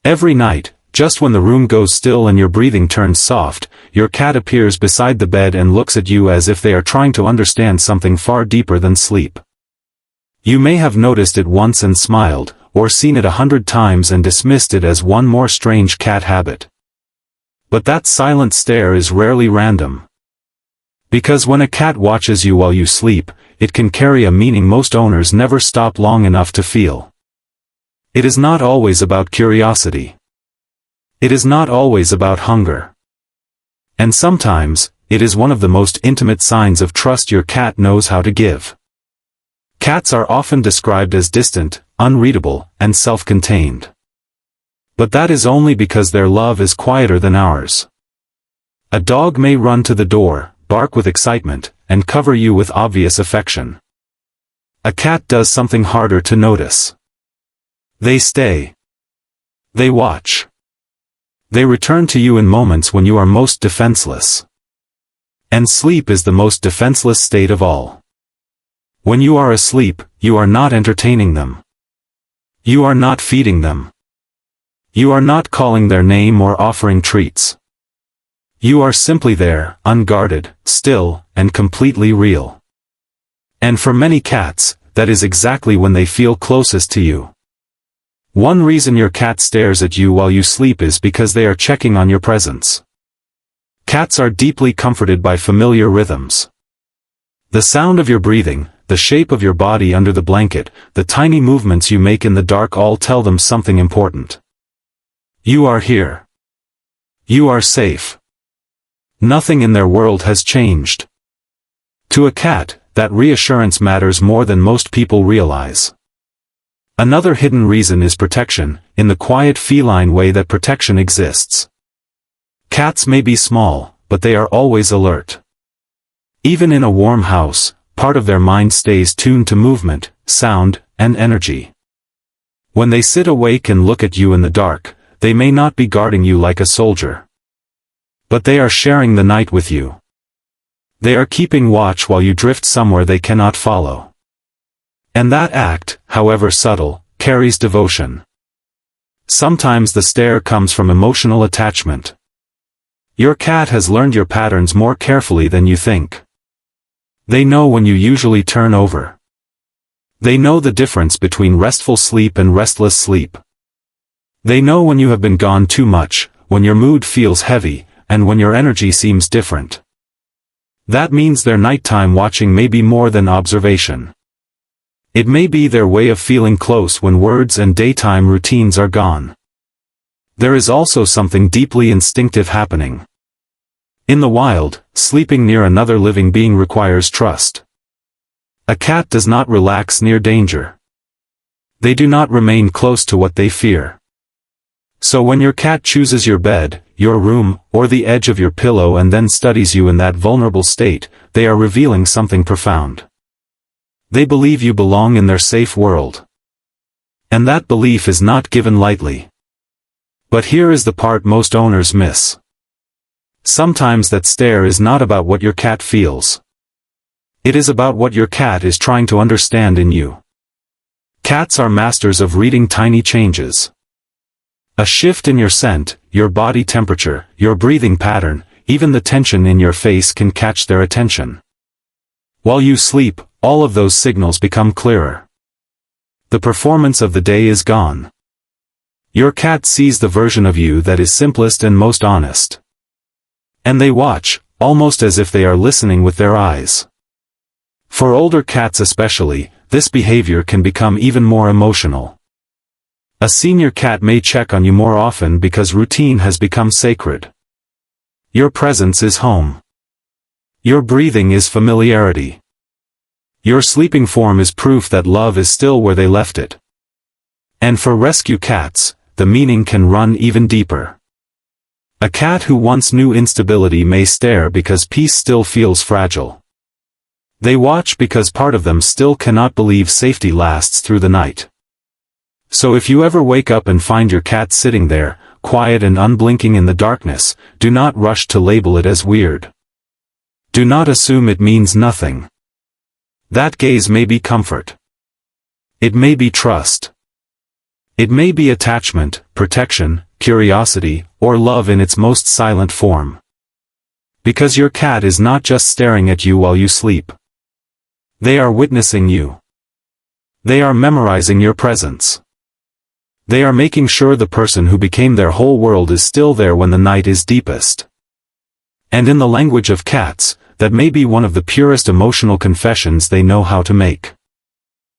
Every night, just when the room goes still and your breathing turns soft, your cat appears beside the bed and looks at you as if they are trying to understand something far deeper than sleep. You may have noticed it once and smiled, or seen it 100 times and dismissed it as one more strange cat habit. But that silent stare is rarely random. Because when a cat watches you while you sleep, it can carry a meaning most owners never stop long enough to feel. It is not always about curiosity. It is not always about hunger. And sometimes, it is one of the most intimate signs of trust your cat knows how to give. Cats are often described as distant, unreadable, and self-contained. But that is only because their love is quieter than ours. A dog may run to the door, bark with excitement, and cover you with obvious affection. A cat does something harder to notice. They stay. They watch. They return to you in moments when you are most defenseless. And sleep is the most defenseless state of all. When you are asleep, you are not entertaining them. You are not feeding them. You are not calling their name or offering treats. You are simply there, unguarded, still, and completely real. And for many cats, that is exactly when they feel closest to you. One reason your cat stares at you while you sleep is because they are checking on your presence. Cats are deeply comforted by familiar rhythms. The sound of your breathing, the shape of your body under the blanket, the tiny movements you make in the dark all tell them something important. You are here. You are safe. Nothing in their world has changed. To a cat, that reassurance matters more than most people realize. Another hidden reason is protection, in the quiet feline way that protection exists. Cats may be small, but they are always alert. Even in a warm house, part of their mind stays tuned to movement, sound, and energy. When they sit awake and look at you in the dark, they may not be guarding you like a soldier. But they are sharing the night with you. They are keeping watch while you drift somewhere they cannot follow. And that act, however subtle, carries devotion. Sometimes the stare comes from emotional attachment. Your cat has learned your patterns more carefully than you think. They know when you usually turn over. They know the difference between restful sleep and restless sleep. They know when you have been gone too much, when your mood feels heavy, and when your energy seems different. That means their nighttime watching may be more than observation. It may be their way of feeling close when words and daytime routines are gone. There is also something deeply instinctive happening. In the wild, sleeping near another living being requires trust. A cat does not relax near danger. They do not remain close to what they fear. So when your cat chooses your bed, your room, or the edge of your pillow and then studies you in that vulnerable state, they are revealing something profound. They believe you belong in their safe world. And that belief is not given lightly. But here is the part most owners miss. Sometimes that stare is not about what your cat feels. It is about what your cat is trying to understand in you. Cats are masters of reading tiny changes. A shift in your scent, your body temperature, your breathing pattern, even the tension in your face can catch their attention. While you sleep, all of those signals become clearer. The performance of the day is gone. Your cat sees the version of you that is simplest and most honest. And they watch, almost as if they are listening with their eyes. For older cats especially, this behavior can become even more emotional. A senior cat may check on you more often because routine has become sacred. Your presence is home. Your breathing is familiarity. Your sleeping form is proof that love is still where they left it. And for rescue cats, the meaning can run even deeper. A cat who once knew instability may stare because peace still feels fragile. They watch because part of them still cannot believe safety lasts through the night. So if you ever wake up and find your cat sitting there, quiet and unblinking in the darkness, do not rush to label it as weird. Do not assume it means nothing. That gaze may be comfort. It may be trust. It may be attachment, protection, curiosity, or love in its most silent form. Because your cat is not just staring at you while you sleep. They are witnessing you. They are memorizing your presence. They are making sure the person who became their whole world is still there when the night is deepest. And in the language of cats, that may be one of the purest emotional confessions they know how to make.